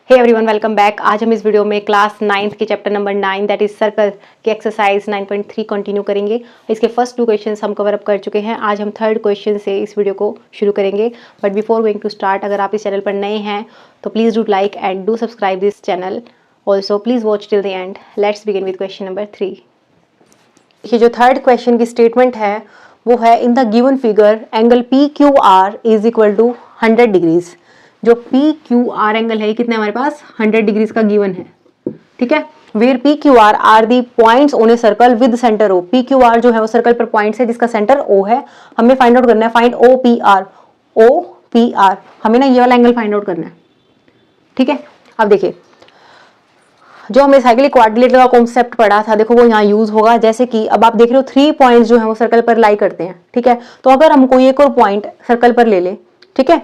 Hey everyone, welcome back. आज हम इस वीडियो में क्लास 9th के chapter number 9 that is circle के एक्सरसाइज 9.3 कंटिन्यू करेंगे। इसके फर्स्ट 2 क्वेश्चंस हम कवर अप कर चुके हैं। आज हम थर्ड क्वेश्चन से इस वीडियो को शुरू करेंगे। But before going to start, अगर आप इस चैनल पर नए हैं तो please do like and do subscribe this channel. Also please watch till the end. Let's begin with question number 3। देखिए, जो थर्ड क्वेश्चन की स्टेटमेंट है वो है in the given figure angle P Q R is equal to 100 degrees. जो P Q R angle है ये कितना हमारे पास 100 डिग्रीज का गिवन है। ठीक है, where P Q R the points on a circle with centre O. P Q R जो है वो सर्कल पर पॉइंट्स है जिसका सेंटर ओ है। हमें फाइंड आउट करना है, find O P R. O P R हमें ना ये वाला एंगल फाइंड आउट करना है। ठीक है, अब देखिए जो हमने साइक्लिक क्वाड्रिलेटरल का कॉन्सेप्ट पढ़ा था, देखो वो यहाँ यूज होगा। जैसे कि अब आप देख रहे हो 3 पॉइंट्स जो है वो सर्कल पर लाई करते हैं। ठीक है, तो अगर हम कोई एक और पॉइंट सर्कल पर ले ले, ठीक है,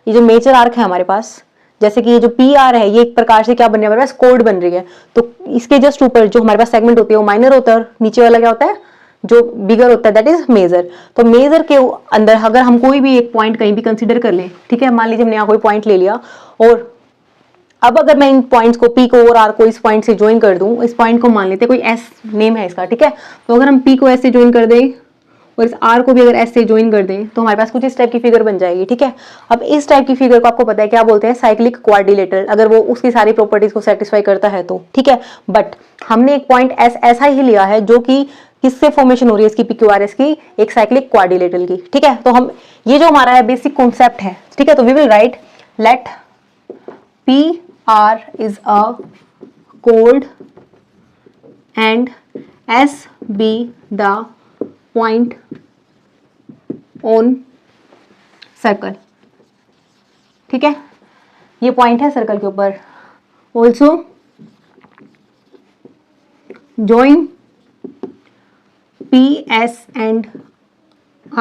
ये जो मेजर आर्क है हमारे पास, जैसे कि ये जो पी आर है ये एक प्रकार से क्या बन रही है हमारे पास, कोड बन रही है। तो इसके जस्ट ऊपर जो हमारे पास सेगमेंट होती है वो माइनर होता है और नीचे वाला क्या होता है जो बिगर होता है दैट इज मेजर। तो मेजर के अंदर अगर हम कोई भी एक पॉइंट कहीं भी कंसीडर कर लें, ठीक है, मान लीजिए हमने यहाँ कोई पॉइंट ले लिया और अब अगर मैं इन पॉइंट्स को पी को और आर को इस पॉइंट से ज्वाइन कर दूं, इस पॉइंट को मान लेते हैं कोई एस नेम है इसका। ठीक है, तो अगर हम पी को एस से ज्वाइन कर दें और इस आर को भी अगर एस से ज्वाइन कर दें तो हमारे पास कुछ इस टाइप की फिगर बन जाएगी। ठीक है, अब इस टाइप की फिगर को आपको पता है क्या बोलते हैं, साइक्लिक क्वाड्रिलेटरल, अगर वो उसकी सारी प्रॉपर्टीज को सेटिस्फाई करता है तो। ठीक है, बट हमने एक पॉइंट एस ऐसा ही लिया है जो कि किससे फॉर्मेशन हो रही है इसकी, पी क्यू आर एस की, एक साइक्लिक क्वाड्रिलेटरल की। ठीक है, तो हम ये जो हमारा है बेसिक कॉन्सेप्ट है। ठीक है, तो we will write let P R is a chord and S be the point on circle। ठीक है, ये पॉइंट है सर्कल के ऊपर। Also join PS and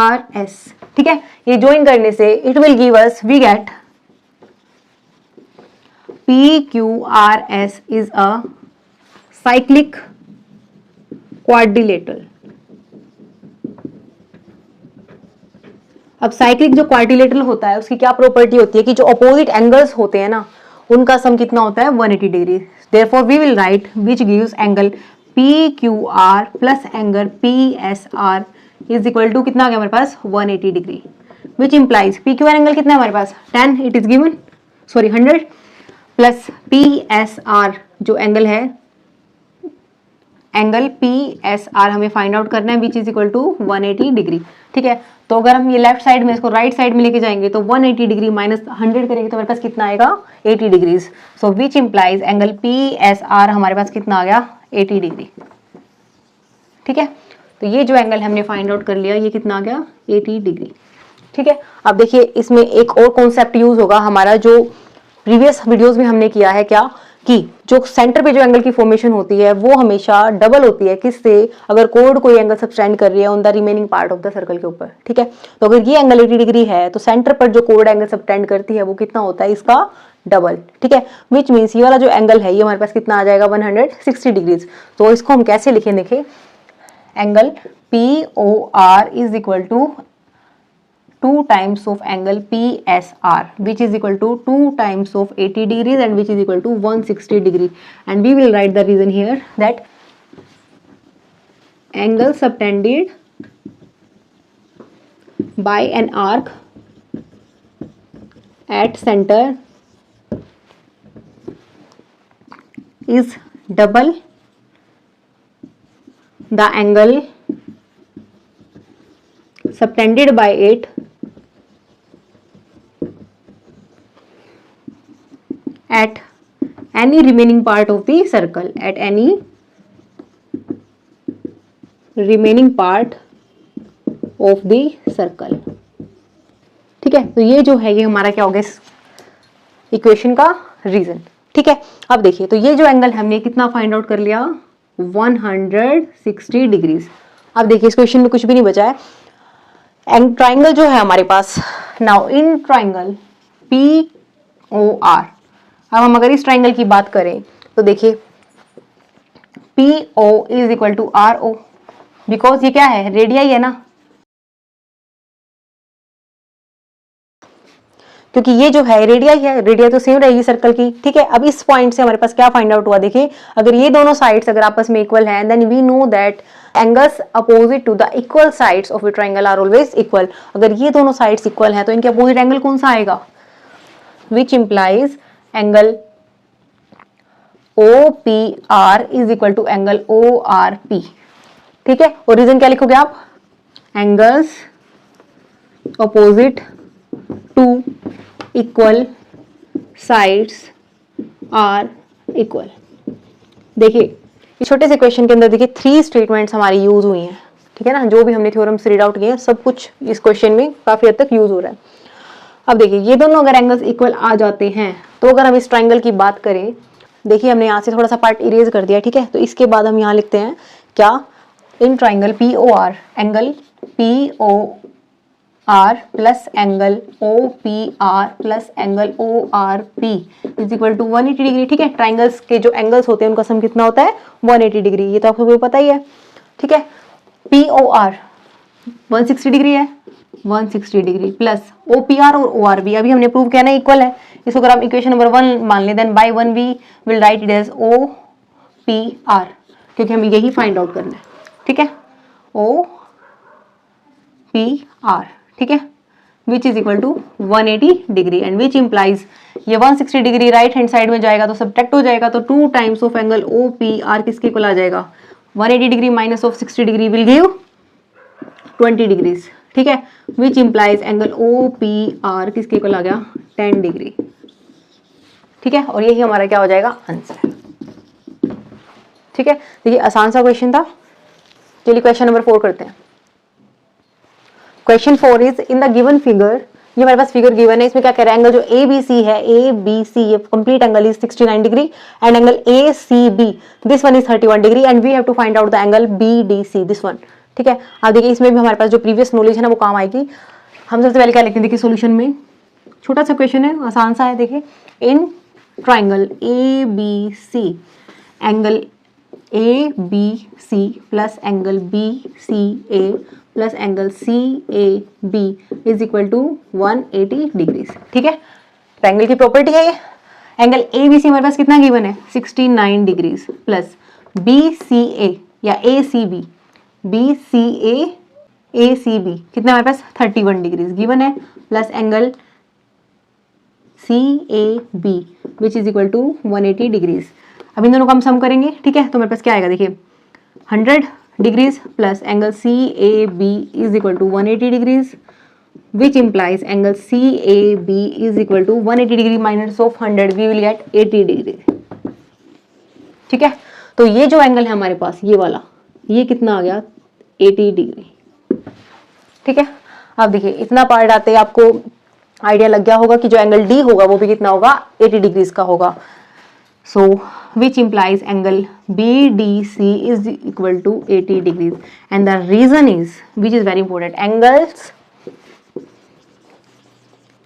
RS। ठीक है, ये ज्वाइन करने से it will give us, we get PQRS is a cyclic quadrilateral। अब साइक्लिक जो क्वाड्रिलेटरल होता है उसकी क्या प्रॉपर्टी होती है कि जो अपोजिट एंगल्स होते हैं ना उनका सम कितना होता है 180 degree. Therefore we will write which gives angle PQR plus angle PSR is equal to कितना आ गया हमारे पास 180 degree, which implies PQR angle कितना है हमारे पास 10, it is given, sorry 100, plus PSR जो एंगल है, एंगल PSR हमें फाइंड आउट करना है which is equal to 180 degree. ठीक है, तो अगर हम ये लेफ्ट साइड में इसको राइट साइड में लेके जाएंगे तो 180 डिग्री माइनस 100 करेंगे तो हमारे पास कितना आएगा 80 degrees. So which implies angle PSR हमारे पास कितना आ गया 80 डिग्री। ठीक है, तो ये जो एंगल हमने फाइंड आउट कर लिया ये कितना आ गया 80 डिग्री। ठीक है, अब देखिए इसमें एक और कॉन्सेप्ट यूज होगा हमारा जो प्रीवियस वीडियोस में हमने किया है, क्या कि जो सेंटर पे जो एंगल की फॉर्मेशन होती है वो हमेशा डबल होती है किससे, अगर कोड कोई एंगल सबटेंड कर रही है on the remaining part of the circle के ऊपर। ठीक है, तो अगर ये एंगल 80 डिग्री है तो सेंटर पर जो कोड एंगल सबटेंड करती है वो कितना होता है इसका डबल। ठीक है, विच मीन्स ये वाला जो एंगल है ये हमारे पास कितना आ जाएगा 160 डिग्रीज। तो इसको हम कैसे लिखें, देखें angle POR is equal to 2 times of angle PSR which is equal to 2 times of 80 degrees and which is equal to 160 degree, and we will write the reason here that angle subtended by an arc at center is double the angle subtended by it at any remaining part of the circle, at any remaining part of the circle। ठीक है, तो ये जो है ये हमारा क्या हो गया इक्वेशन का रीजन। ठीक है, अब देखिए तो ये जो एंगल हमने कितना फाइंड आउट कर लिया 160 डिग्रीज। अब देखिए इस क्वेश्चन में कुछ भी नहीं बचा है। ट्राइंगल जो है हमारे पास, नाउ इन ट्राइंगल POR, अब हम अगर इस ट्राइंगल की बात करें तो देखिए PO is equal to RO, because ये क्या है रेडियाई है ना। क्योंकि ये जो है रेडिया ही है, रेडिया तो सेम रहेगी सर्कल की, ठीक है। अब इस पॉइंट से हमारे पास क्या फाइंड आउट हुआ, देखिए अगर ये दोनों साइड्स अगर आपस में इक्वल हैं, then we know that angles opposite to the equal sides of a triangle are always equal. अगर ये दोनों साइड्स इक्वल हैं तो इनके अपोजिट एंगल कौन सा आएगा, which implies angle OPR is equal to angle ORP, ठीक है। और रीजन क्या लिखोगे आप, angles opposite to equal sides are equal. देखिए इस छोटे से क्वेश्चन के अंदर देखिए 3 स्टेटमेंट्स हमारी यूज हुई हैं, ठीक है ना। जो भी हमने थ्योरम्स रीड आउट किए सब कुछ इस क्वेश्चन में काफी हद तक यूज हो रहा है। अब देखिए ये दोनों अगर एंगल्स इक्वल आ जाते हैं तो अगर हम इस ट्राइंगल की बात करें, देखिए हमने यहाँ से थोड़ा सा पार्ट इरेज कर दिया, ठीक है। तो इसके बाद हम यहाँ लिखते हैं क्या, in triangle POR angle POR plus angle OPR plus angle ORP is equal to 180 degree, ठीक है। ट्राइंगल्स के जो एंगल्स होते हैं उनका सम कितना होता है, 180 डिग्री, ये तो आपको पता ही है, ठीक है। POR 160 डिग्री है, 160 डिग्री प्लस OPR और ORB अभी हमने प्रूव किया ना इक्वल है। इसको अगर हम इक्वेशन नंबर 1 मान लें, then by 1 we will write it as OPR, क्योंकि हमें यही फाइंड आउट करना है, ठीक है। OPR, ठीक है, which is equal to 180 degree and which implies ये 160 डिग्री राइट हैंड साइड में जाएगा तो सब्ट्रैक्ट हो जाएगा, तो 2 टाइम्स ऑफ एंगल OPR किसके इक्वल आ जाएगा, 180 degree minus of 60 degree will give 20 degrees, ठीक है। विच इंप्लाइज एंगल OPR किसके इक्वल आ गया, 10 डिग्री, ठीक है। और यही हमारा क्या हो जाएगा, आंसर, ठीक है। देखिए आसान सा क्वेश्चन था। चलिए क्वेश्चन नंबर 4 करते हैं। Question 4 is in the given figure, ये हमारे पास फिगर गिवन है, इसमें क्या कह रहा है, एंगल जो ABC है, ABC ये complete angle is 69 degree and angle ACB this one is 31 degree and we have to find out the angle BDC this one, ठीक है। अब देखिए इसमें भी हमारे पास जो प्रीवियस नॉलेज है ना वो काम आएगी। हम सबसे पहले क्या लिखते हैं, देखिए सॉल्यूशन में छोटा सा क्वेश्चन है, आसान सा है। देखिए in triangle ABC angle ABC plus angle BCA plus angle CAB is equal to 180 degrees, ठीक है। ट्राइंगल की प्रॉपर्टी है ये। एंगल ABC हमारे पास कितना गिवन है, 69 डिग्रीज प्लस BCA या ACB ACB कितना हमारे पास 31 डिग्रीज गिवन है plus angle CAB which is equal to 180 degrees. अब इन दोनों को हम सम करेंगे, ठीक है। तो मेरे पास क्या आएगा, देखिए 100 degrees plus angle CAB is equal to 180 degrees which implies angle CAB is equal to 180 degree minus of 100 we will get 80 degree, ठीक है। तो ये जो एंगल है हमारे पास ये वाला, ये कितना आ गया 80 डिग्री, ठीक है। अब देखिए इतना पार्ट आते आपको आइडिया लग गया होगा कि जो एंगल D होगा वो भी कितना होगा 80 डिग्रीज का होगा। So which implies angle BDC is equal to 80 degrees and the reason is which is very important, angles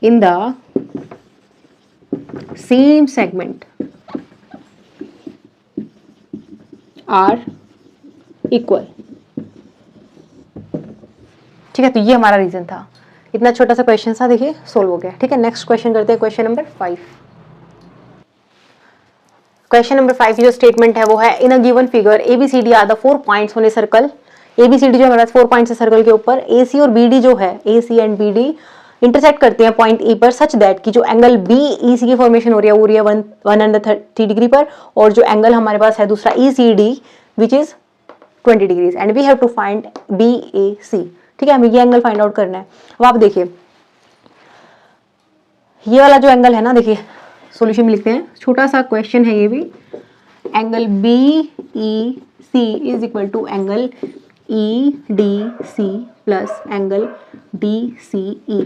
in the same segment are equal, ठीक है। तो ये हमारा रीजन था, इतना छोटा सा क्वेश्चन था, देखिए सोल्व हो गया, ठीक है। नेक्स्ट क्वेश्चन करते हैं, क्वेश्चन नंबर 5। क्वेश्चन नंबर 5 की जो स्टेटमेंट है वो है in a given figure ABCD are the 4 points on a circle. ABCD जो हमारे पास 4 पॉइंट्स है सर्कल के ऊपर, AC और BD जो है AC एंड BD इंटरसेक्ट करते हैं पॉइंट E पर सच दैट कि जो एंगल BEC की फॉर्मेशन हो रही है वो रही है 130 डिग्री पर, और जो एंगल हमारे पास है दूसरा ECD which is 20 degrees and we have to find BAC, ठीक है। हमें ये एंगल फाइंड आउट करना है। अब आप देखिए ये वाला जो एंगल है ना, देखिए सॉल्यूशन में लिखते हैं, छोटा सा क्वेश्चन है ये भी, angle BEC is equal to angle EDC plus angle DCE।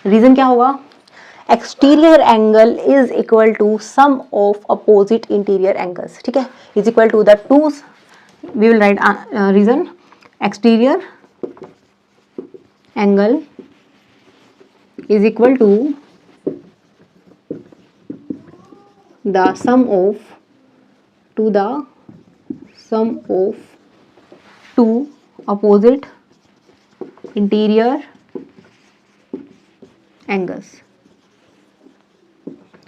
Reason क्या होगा, exterior angle is equal to sum of opposite interior angles, ठीक है, is equal to the two, we will write reason, exterior angle is equal to the sum of two opposite interior angles,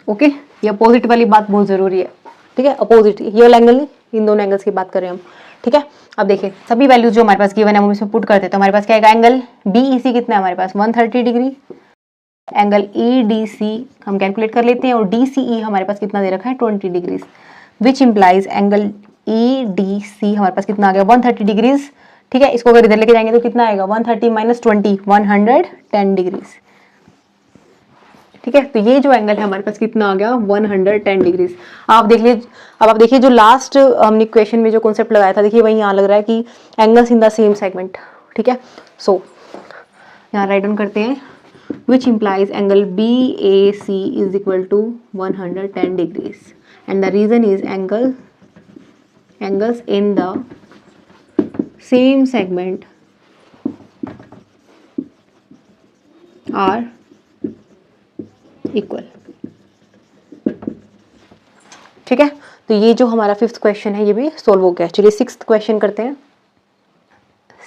okay, ये opposite वाली बात बहुत जरूरी है, ठीक है। अपोजिट, ये वाला एंगल नहीं, इन दोनों एंगल्स की बात कर रहे हैं हम, ठीक है। अब देखिए सभी वैल्यूज जो हमारे पास गिवन है हम इसमें पुट करते हैं, तो हमारे पास क्या आएगा, एंगल BEC कितना है हमारे पास 130 डिग्री, एंगल EDC हम कैलकुलेट कर लेते हैं, और DCE हमारे पास कितना दे रखा है 20 degrees, which implies angle EDC हमारे पास कितना आ गया 130 डिग्रीज, ठीक है। इसको अगर इधर लेके जाएंगे तो कितना आएगा 130 माइनस 20 110 डिग्रीज, ठीक है। तो ये जो एंगल है हमारे पास कितना आ गया 110 डिग्रीज। आप देख लीजिए, अब आप देखिए जो लास्ट हमने क्वेश्चन में जो कॉन्सेप्ट लगाया था, देखिए वही यहाँ लग रहा है कि angles in the same segment, ठीक है। सो यहाँ राइट डाउन करते हैं, which implies angle BAC is equal to 110 degrees, and the reason is angles in the same segment are equal, ठीक है। तो ये जो हमारा 5th क्वेश्चन है ये भी सोल्व हो गया। चलिए 6th क्वेश्चन करते हैं।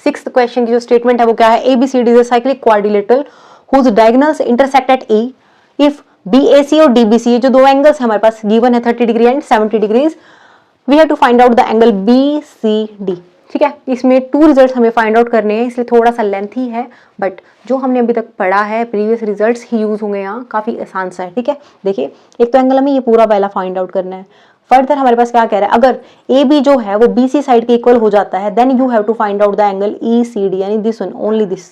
6th क्वेश्चन की जो स्टेटमेंट है वो क्या है, ABCD is a cyclic quadrilateral whose diagonals intersect at E if BAC और DBC, ये जो दो एंगल्स है हमारे पास गिवन है 30 degree and 70 degrees, we have to find out the angle BCD, ठीक है। इसमें 2 रिजल्ट्स हमें फाइंड आउट करने हैं, इसलिए थोड़ा सा लेंथी है, बट जो हमने अभी तक पढ़ा है प्रीवियस रिजल्ट्स ही यूज होंगे यहाँ, काफी आसान सा है, ठीक है। देखिए एक तो एंगल हमें ये पूरा पहला फाइंड आउट करना है। फर्दर हमारे पास क्या कह रहा है, अगर AB जो है वो BC साइड के इक्वल हो जाता है, then you have to find out the angle ECD, यानी दिस वन, ओनली दिस,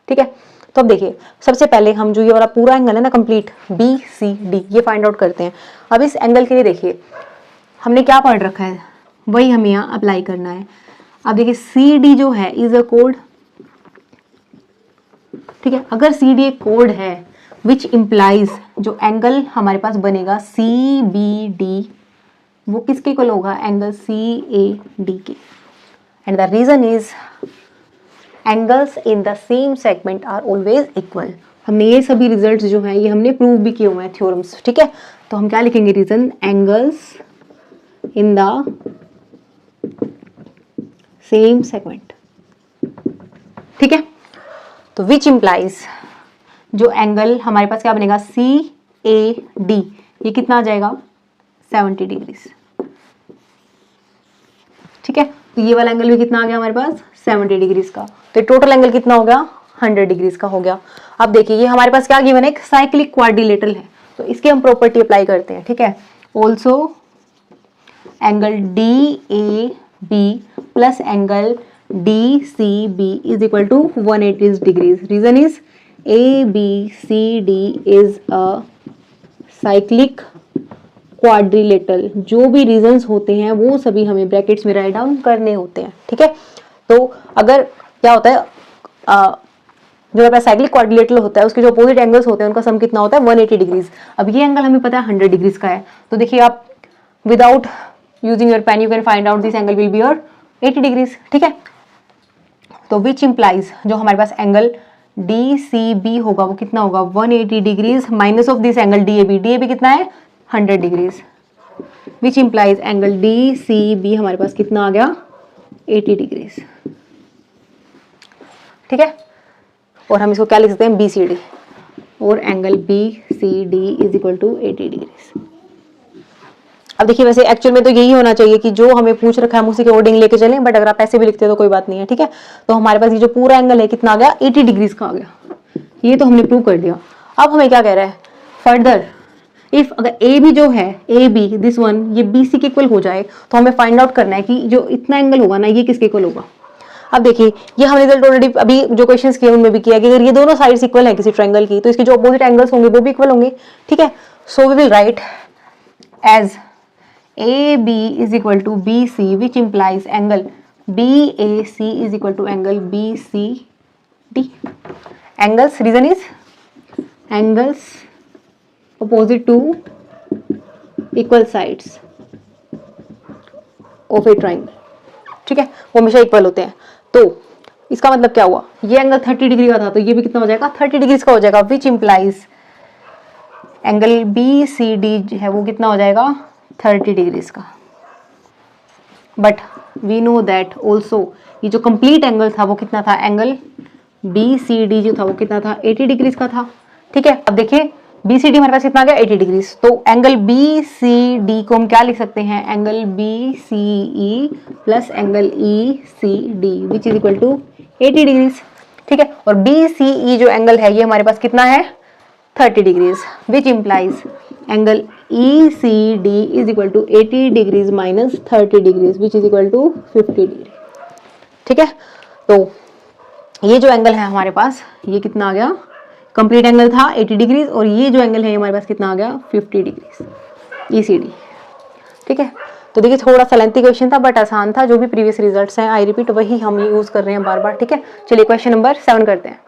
ठीक है। तो अब देखिए सबसे पहले हम जो ये वाला पूरा एंगल है ना कंप्लीट BCD, ये फाइंड आउट करते हैं। अब इस एंगल के लिए देखिए हमने क्या पढ़ रखा है, वही हमें यहाँ अप्लाई करना है। अब देखिए CD जो है इज अ कोड, ठीक है। अगर CD एक कोड है विच इम्प्लाइज जो एंगल हमारे पास बनेगा CBD, वो किसके इक्वल होगा, एंगल CAD के। And the reason is angles in the same segment are always equal. हमने ये सभी रिजल्ट्स जो हैं ये हमने प्रूव भी किए हुए हैं थ्योरम्स, ठीक है। तो हम क्या लिखेंगे, reason angles in the same segment, ठीक है। तो विच इम्प्लाइज जो एंगल हमारे पास क्या बनेगा CAD, ये कितना आ जाएगा 70 डिग्रीज, ठीक है। तो ये वाला एंगल भी कितना आ गया हमारे पास 70 डिग्रीज का, तो टोटल एंगल कितना हो गया 100 डिग्रीज का हो गया। अब देखिए ये हमारे पास क्या गिवन है, एक साइक्लिक क्वाड्रिलेटरल है, तो इसकी हम प्रॉपर्टी अप्लाई करते हैं, ठीक है। Also angle DAB plus angle DCB is equal to 180 degrees. Reason is ABCD is a cyclic quadrilateral. जो भी रीजंस होते हैं वो सभी हमें ब्रैकेट्स में राइट डाउन करने होते हैं, ठीक है। तो अगर क्या होता है, जो हमारे साइक्लिक क्वाड्रिलेटरल होता है उसके जो अपोजिट एंगल्स होते हैं उनका सम कितना होता है 180 डिग्रीज। अब ये एंगल हमें पता है 100 डिग्रीज का है, तो देखिए आप without using your pen you can find out this angle will be your 80 degrees, ठीक है। तो विच इम्प्लाइज जो हमारे पास एंगल DCB होगा वो कितना होगा 180 degrees minus of this angle DAB कितना है 100 degrees, which implies angle DCB हमारे पास कितना आ गया 80 डिग्रीज, ठीक है। और हम इसको क्या लिख सकते हैं BCD, और angle BCD is equal to 80 degrees. अब देखिए वैसे एक्चुअल में तो यही होना चाहिए कि जो हमें पूछ रखा है हम उसी के अकॉर्डिंग लेके चलें, बट अगर आप ऐसे भी लिखते हो तो कोई बात नहीं है, ठीक है। तो हमारे पास ये जो पूरा एंगल है कितना आ गया 80 डिग्रीज का आ गया, ये तो हमने प्रूव कर दिया। अब हमें क्या कह रहा है फर्दर, इफ अगर AB जो है AB दिस वन ये BC के इक्वल हो जाए तो हमें फाइंड आउट करना है कि जो इतना एंगल होगा ना ये किसके इक्वल होगा। अब देखिए ये हमने रिजल्ट ऑलरेडी अभी जो क्वेश्चंस किए उनमें भी किया कि अगर ये दोनों साइड्स इक्वल है किसी ट्रायंगल की तो इसके जो अपोजिट एंगल्स होंगे वो भी इक्वल होंगे, ठीक है। So we will write as AB is equal to BC which implies angle BAC is equal to angle BCD. Angles, reason is angles opposite to equal sides of a triangle, ठीक है, वो हमेशा equal होते हैं। तो इसका मतलब क्या हुआ, ये एंगल 30 डिग्री का था तो ये भी कितना हो जाएगा 30 डिग्री का हो जाएगा, विच इम्प्लाइज एंगल BCD है वो कितना हो जाएगा 30 डिग्रीज का। But we know that also ये जो कंप्लीट एंगल था वो कितना था, एंगल BCD जो था वो कितना था 80 डिग्रीज का था, ठीक है। अब देखिए BCD हमारे पास कितना आ गया 80 डिग्री। तो एंगल BCD को हम क्या लिख सकते हैं, angle BCE plus angle ECD which is equal to 80 degree. ठीक है, और BCE जो एंगल है ये हमारे पास कितना है 30 degrees, which implies angle ECD is equal to 80 degrees minus 30 degrees which is equal to 50 degree. ठीक है, तो ये जो एंगल है हमारे पास ये कितना आ गया, कंप्लीट एंगल था 80 डिग्रीज, और ये जो एंगल है हमारे पास कितना आ गया 50 डिग्रीज ECD। ठीक है, तो देखिए थोड़ा सा लेंथी क्वेश्चन था बट आसान था, जो भी प्रीवियस रिजल्ट्स हैं आई रिपीट वही हम यूज कर रहे हैं बार बार। ठीक है, चलिए क्वेश्चन नंबर 7 करते हैं।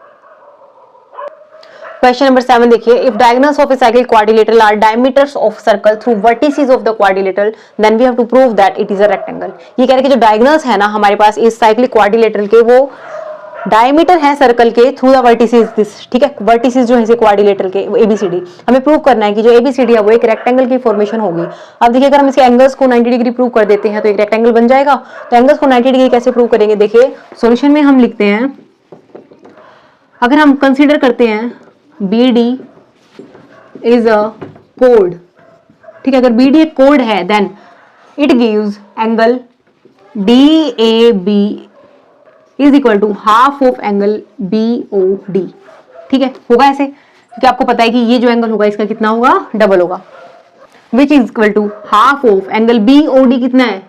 क्वेश्चन नंबर 7 देखिए, if diagonals of a cyclic quadrilateral are diameters of circle through vertices of the quadrilateral then we have to prove that it is a rectangle. ये कह रहे हैं कि जो डायगोनल्स है ना हमारे पास इस साइक्लिक क्वाड्रिलेटरल के वो डायमीटर है सर्कल के थ्रू द वर्टिसेस दिस। ठीक है, वर्टिसेस जो है इसे क्वाड्रिलेटरल के ABCD हमें प्रूव करना है कि जो ABCD है वो एक रेक्टेंगल की फॉर्मेशन होगी। अब देखिए अगर हम इसके एंगल्स को 90 डिग्री प्रूव कर देते हैं तो एक रेक्टेंगल बन जाएगा। तो एंगल्स को 90 डिग्री कैसे प्रूव करेंगे, देखिए सॉल्यूशन में हम लिखते हैं, अगर हम कंसीडर करते हैं BD इज अ कोड। ठीक है, अगर BD एक कोड है then it gives angle DAB is equal to half of angle BOD। ठीक है, होगा ऐसे क्योंकि आपको पता है कि ये जो एंगल होगा इसका कितना होगा, डबल होगा, which is equal to half of angle BOD कितना है,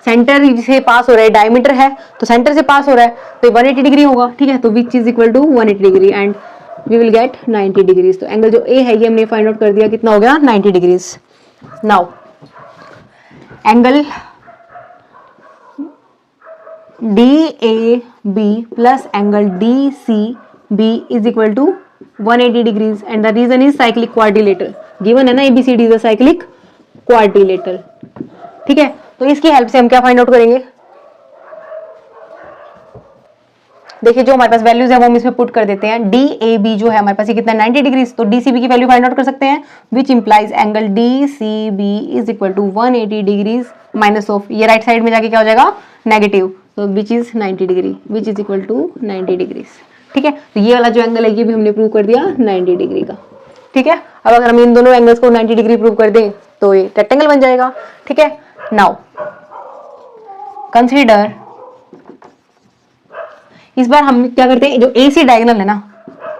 सेंटर से पास हो रहा है, डायमीटर है तो सेंटर से पास हो रहा है तो 180 डिग्री होगा। ठीक है, तो which is equal to 180 degree and we will get 90 degrees. तो एंगल जो A है ये हमने फाइंड आउट कर दिया, कितना हो गया 90 degrees. Now angle DAB plus angle DCB is equal to 180 degrees and the reason is cyclic quadrilateral. Given है ना ABCD is a cyclic quadrilateral. ठीक है, तो इसकी हेल्प से हम क्या फाइंड आउट करेंगे, देखिए जो हमारे पास वैल्यूज है वो हम इसमें पुट कर देते हैं। DAB जो है हमारे पास ये कितना 90 डिग्रीज, तो DCB की वैल्यू फाइंड आउट कर सकते हैं, which implies angle DCB is equal to 180 degrees minus of, ये राइट साइड में जाके क्या हो जाएगा नेगेटिव, तो which is 90 degree, which is equal to 90 degrees. ठीक है, तो ये वाला जो एंगल है ये भी हमने प्रूव कर दिया 90 डिग्री का। ठीक है, अब अगर हम इन दोनों एंगल्स को 90 डिग्री प्रूव कर दें तो ये रेक्टेंगल बन जाएगा। ठीक है, नाउ कंसीडर, इस बार हम क्या करते हैं, जो AC डायगोनल है ना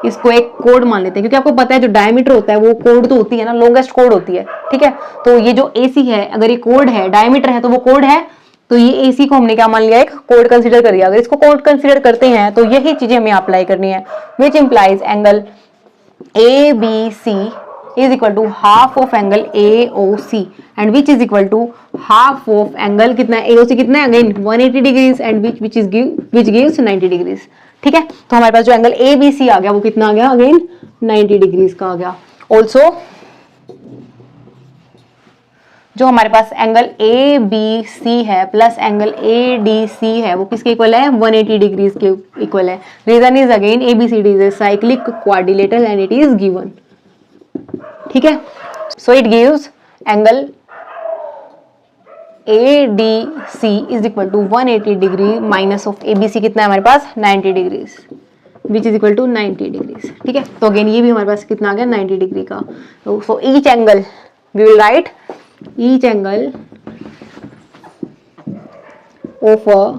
इसको एक कोड मान लेते हैं, क्योंकि आपको पता है जो डायमीटर होता है वो कोड तो होती है ना, लॉन्गेस्ट कोड होती है। ठीक है, तो ये जो AC है अगर ये कोड है, डायमीटर है तो वो कोड है, तो ये AC को हमने क्या मान लिया, एक कोड कंसीडर कर लिया। अगर इसको कोड कंसीडर करते हैं तो यही चीजें हमें अप्लाई करनी है, विच implies angle ABC is equal to half of angle AOC and which is equal to half of angle कितना है AOC कितना है again 180 degrees and which gives 90 degrees। ठीक है, तो हमारे पास जो एंगल ABC आ गया वो कितना आ गया अगेन 90 डिग्रीज का आ गया। ऑल्सो जो हमारे पास एंगल ABC है प्लस एंगल ADC है वो किसके इक्वल है 180 डिग्रीज के इक्वल है। Reason is again ABCD is a cyclic quadrilateral and it is given. ठीक है, so it gives angle ADC is equal to 180 degree minus of ABC कितना है हमारे पास 90 degrees which is equal to 90 degrees. ठीक है, तो अगेन ये भी हमारे पास कितना आ गया 90 डिग्री का। So each angle we will write each angle of a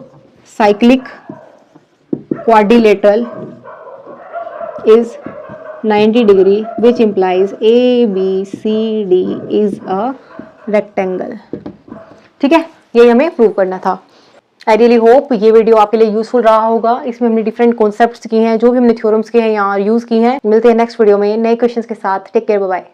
cyclic quadrilateral is 90 degree which implies ABCD is a rectangle. ठीक है, यही हमें प्रूव करना था। आई रियली होप ये वीडियो आपके लिए यूजफुल रहा होगा। इसमें हमने डिफरेंट कॉन्सेप्ट्स किए हैं, जो भी हमने थ्योरम्स किए हैं यहाँ यूज किए हैं। मिलते हैं नेक्स्ट वीडियो में नए क्वेश्चंस के साथ। Take care, bye bye.